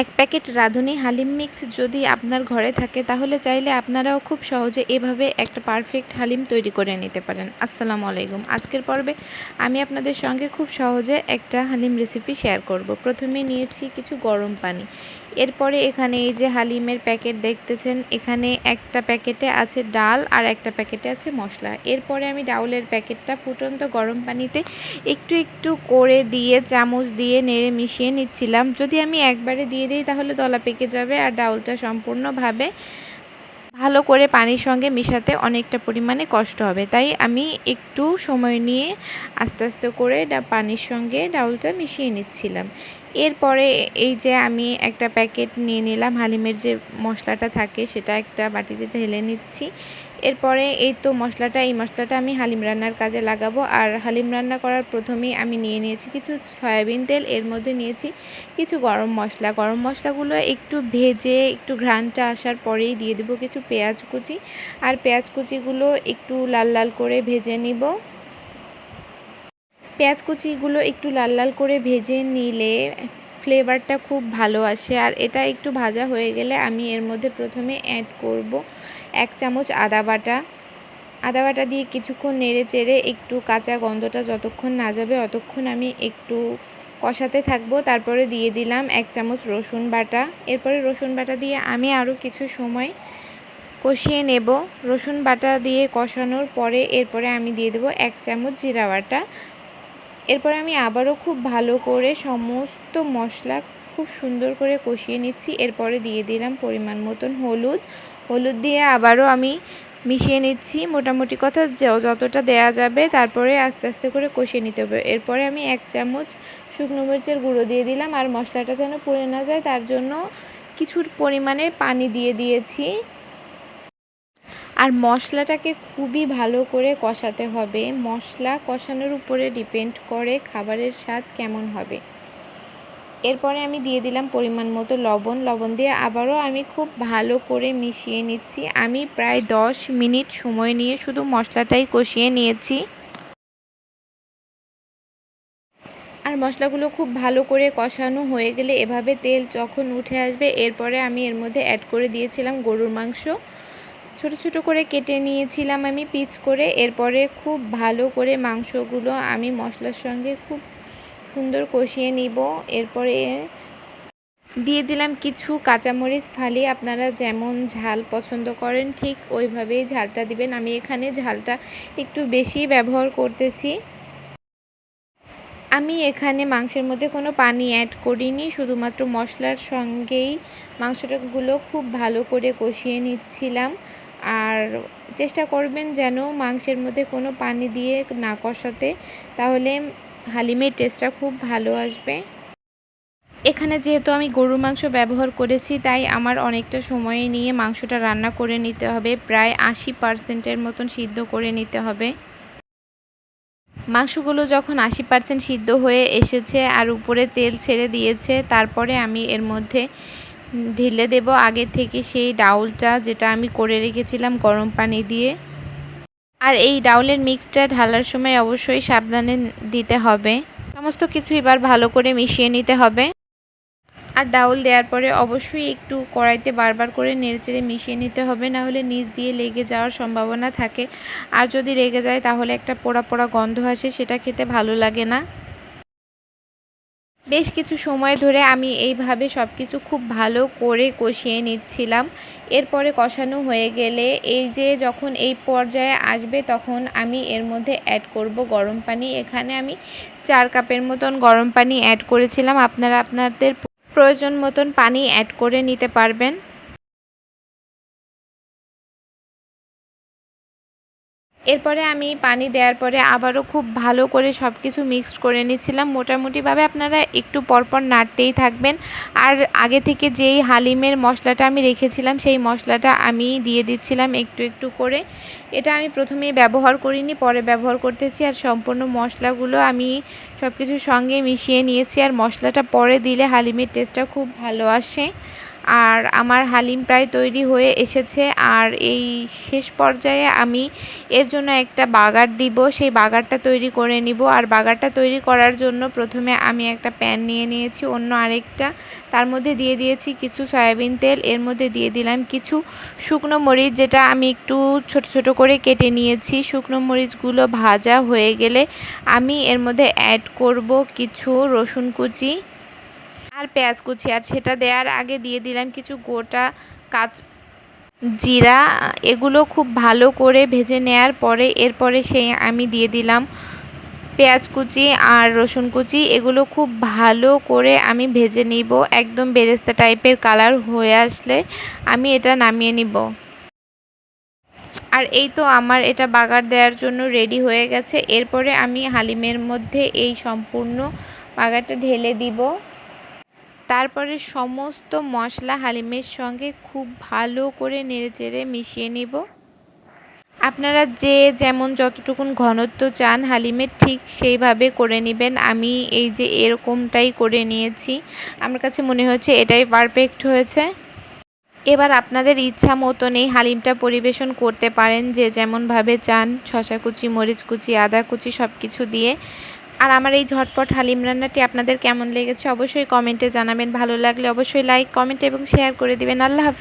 এক প্যাকেট রাঁধুনি হালিম মিক্স যদি আপনার ঘরে থাকে তাহলে চাইলে আপনারাও খুব সহজে এভাবে একটা পারফেক্ট হালিম তৈরি করে নিতে পারেন। আসসালামু আলাইকুম। আজকের পর্বে আমি আপনাদের সঙ্গে খুব সহজে একটা হালিম রেসিপি শেয়ার করব। প্রথমে নিয়েছি কিছু গরম পানি, এরপরে এখানে এই যে হালিমের প্যাকেট দেখতেছেন, এখানে একটা প্যাকেটে আছে ডাল আর একটা প্যাকেটে আছে মশলা। এরপরে আমি ডাউলের প্যাকেটটা ফুটন্ত গরম পানিতে একটু একটু করে দিয়ে চামচ দিয়ে নেড়ে মিশিয়ে নিচ্ছিলাম। যদি আমি একবারে দিয়ে দিই তাহলে দলা পেকে যাবে আর ডাউলটা সম্পূর্ণভাবে ভালো করে পানির সঙ্গে মেশাতে অনেকটা পরিমাণে কষ্ট হবে, তাই আমি একটু সময় নিয়ে আস্তে আস্তে করে পানির সঙ্গে ডাউলটা মিশিয়ে নিচ্ছিলাম। এরপরে এই যে আমি একটা প্যাকেট নিয়ে নিলাম, হালিমের যে মশলাটা থাকে সেটা একটা বাটিতে ঢেলে নিচ্ছি। এরপরে এই তো এই মশলাটা আমি হালিম রান্নার কাজে লাগাবো। আর হালিম রান্না করার প্রথমেই আমি নিয়ে নিয়েছি কিছু সয়াবিন তেল, এর মধ্যে নিয়েছি কিছু গরম মশলাগুলো একটু ভেজে একটু ঘ্রাণটা আসার পরেই দিয়ে দেবো কিছু পেঁয়াজ কুচি, আর পেঁয়াজ কুচিগুলো একটু লাল লাল করে ভেজে নিব। পেঁয়াজ কুচিগুলো একটু লাল লাল করে ভেজে নিলে ফ্লেভারটা খুব ভালো আসে। আর এটা একটু ভাজা হয়ে গেলে আমি এর মধ্যে প্রথমে অ্যাড করব 1 চামচ আদা বাটা দিয়ে কিছুক্ষণ নেড়ে চেড়ে একটু কাঁচা গন্ধটা যতক্ষণ না যাবে অতক্ষণ আমি একটু কষাতে থাকবো। তারপরে দিয়ে দিলাম 1 চামচ রসুন বাটা। এরপরে রসুন বাটা দিয়ে আমি আরও কিছু সময় কষিয়ে নেব। রসুন বাটা দিয়ে কষানোর পরে এরপরে আমি দিয়ে দেবো 1 চামচ জিরা বাটা। এরপর আমি আবারও খুব ভালো করে সমস্ত মশলা খুব সুন্দর করে কষিয়ে নিচ্ছি। এরপরে দিয়ে দিলাম পরিমাণ মতন হলুদ দিয়ে আবারও আমি মিশিয়ে নিচ্ছি, মোটামুটি কথা যতটা দেয়া যাবে। তারপরে আস্তে আস্তে করে কষিয়ে নিতে হবে। এরপরে আমি 1 চামচ শুকনো মরিচের গুঁড়ো দিয়ে দিলাম। আর মশলাটা যেন পুড়ে না যায় তার জন্য কিছু পরিমাণে পানি দিয়ে দিয়েছি। আর মশলাটাকে খুবই ভালো করে কষাতে হবে। মশলা কষানোর উপরে ডিপেন্ড করে খাবারের স্বাদ কেমন হবে। এরপরে আমি দিয়ে দিলাম পরিমাণ মতো লবণ দিয়ে আবারও আমি খুব ভালো করে মিশিয়ে নিচ্ছি। আমি প্রায় 10 মিনিট সময় নিয়ে শুধু মশলাটাই কষিয়ে নিয়েছি। আর মশলাগুলো খুব ভালো করে কষানো হয়ে গেলে এভাবে তেল যখন উঠে আসবে এরপরে আমি এর মধ্যে অ্যাড করে দিয়েছিলাম গরুর মাংস। ছোট ছোট করে কেটে নিয়েছিলাম আমি পিস করে। এরপরে খুব ভালো করে মাংসগুলো আমি মশলার সঙ্গে খুব সুন্দর কষিয়ে নিব। এরপরে দিয়ে দিলাম কিছু কাঁচামরিচ ফালি। আপনারা যেমন ঝাল পছন্দ করেন ঠিক ওইভাবেই ঝালটা দিবেন। আমি এখানে ঝালটা একটু বেশি ব্যবহার করতেছি। আমি এখানে মাংসের মধ্যে কোনো পানি অ্যাড করিনি, শুধুমাত্র মশলার সঙ্গেই মাংসটাগুলো খুব ভালো করে কষিয়ে নিচ্ছিলাম। আর চেষ্টা করবেন যেন মাংসের মধ্যে কোনো পানি দিয়ে না কষাতে, তাহলে হালিমের টেস্টটা খুব ভালো আসবে। এখানে যেহেতু আমি গরুর মাংস ব্যবহার করেছি তাই আমার অনেকটা সময় নিয়ে মাংসটা রান্না করে নিতে হবে, প্রায় 80% মতন সিদ্ধ করে নিতে হবে। মাংসগুলো যখন 80% সিদ্ধ হয়ে এসেছে আর উপরে তেল ছেড়ে দিয়েছে, তারপরে আমি এর মধ্যে ঢেলে দেব আগে থেকে সেই ডাউলটা যেটা আমি করে রেখেছিলাম গরম পানি দিয়ে। আর এই ডাউলের মিক্সটা ঢালার সময় অবশ্যই সাবধানে দিতে হবে। সমস্ত কিছু এবার ভালো করে মিশিয়ে নিতে হবে। আর ডাউল দেওয়ার পরে অবশ্যই একটু কড়াইতে বারবার করে নেড়েচেড়ে মিশিয়ে নিতে হবে, না হলে নিচ দিয়ে লেগে যাওয়ার সম্ভাবনা থাকে। আর যদি লেগে যায় তাহলে একটা পোড়া পোড়া গন্ধ আসে, সেটা খেতে ভালো লাগে না। বেশ কিছু সময় ধরে আমি এইভাবে সব কিছু খুব ভালো করে কষিয়ে নিচ্ছিলাম। এরপরে কষানো হয়ে গেলে এই যে যখন এই পর্যায়ে আসবে তখন আমি এর মধ্যে অ্যাড করব গরম পানি। এখানে আমি 4 কাপের মতন গরম পানি অ্যাড করেছিলাম। আপনারা আপনাদের প্রয়োজন মতন পানি অ্যাড করে নিতে পারবেন। এরপরে আমি পানি দেওয়ার পরে আবারও খুব ভালো করে সব কিছু মিক্সড করে নিচ্ছিলাম। মোটামুটিভাবে আপনারা একটু পরপর নাড়তেই থাকবেন। আর আগে থেকে যেই হালিমের মশলাটা আমি রেখেছিলাম সেই মশলাটা আমি দিয়ে দিচ্ছিলাম একটু একটু করে। এটা আমি প্রথমেই ব্যবহার করিনি, পরে ব্যবহার করতেছি। আর সম্পূর্ণ মশলাগুলো আমি সব কিছুর সঙ্গে মিশিয়ে নিয়েছি। আর মশলাটা পরে দিলে হালিমের টেস্টটা খুব ভালো আসে। আর আমার হালিম প্রায় তৈরি হয়ে এসেছে। আর এই শেষ পর্যায়ে আমি এর জন্য একটা বাগার দিব, সেই বাগারটা তৈরি করে নিব। আর বাগারটা তৈরি করার জন্য প্রথমে আমি একটা প্যান নিয়ে নিয়েছি, অন্য আরেকটা, তার মধ্যে দিয়ে দিয়েছি কিছু সয়াবিন তেল, এর মধ্যে দিয়ে দিলাম কিছু শুকনো মরিচ, যেটা আমি একটু ছোট ছোট করে কেটে নিয়েছি। শুকনো মরিচগুলো ভাজা হয়ে গেলে আমি এর মধ্যে অ্যাড করব কিছু রসুন কুচি আর পেঁয়াজ কুচি। আর সেটা দেওয়ার আগে দিয়ে দিলাম কিছু গোটা কাঁচ জিরা। এগুলো খুব ভালো করে ভেজে নেওয়ার পরে এরপরে আমি দিয়ে দিলাম পেঁয়াজ কুচি আর রসুন কুচি। এগুলো খুব ভালো করে আমি ভেজে নিব, একদম বেরেস্তা টাইপের কালার হয়ে আসলে আমি এটা নামিয়ে নিব। আর এই তো আমার এটা বাগার দেওয়ার জন্য রেডি হয়ে গেছে। এরপরে আমি হালিমের মধ্যে এই সম্পূর্ণ বাগারটা ঢেলে দিব। তারপরে সমস্ত মশলা হালিমের সঙ্গে খুব ভালো করে নেড়েচেড়ে মিশিয়ে নিব। আপনারা যে যেমন যতটুকুন ঘনত্ব চান হালিমের ঠিক সেইভাবে করে নেবেন। আমি এই যে এরকমটাই করে নিয়েছি, আমার কাছে মনে হচ্ছে এটাই পারফেক্ট হয়েছে। এবার আপনাদের ইচ্ছা মতন এই হালিমটা পরিবেশন করতে পারেন, যে যেমনভাবে চান, শসা কুচি, মরিচ কুচি, আদা কুচি সব কিছু দিয়ে। আর আমার এই ঝটপট হালিম রান্নাটি আপনাদের কেমন লেগেছে অবশ্যই কমেন্টে জানাবেন। ভালো লাগলে অবশ্যই লাইক, কমেন্ট এবং শেয়ার করে দিবেন। আল্লাহ হাফেজ।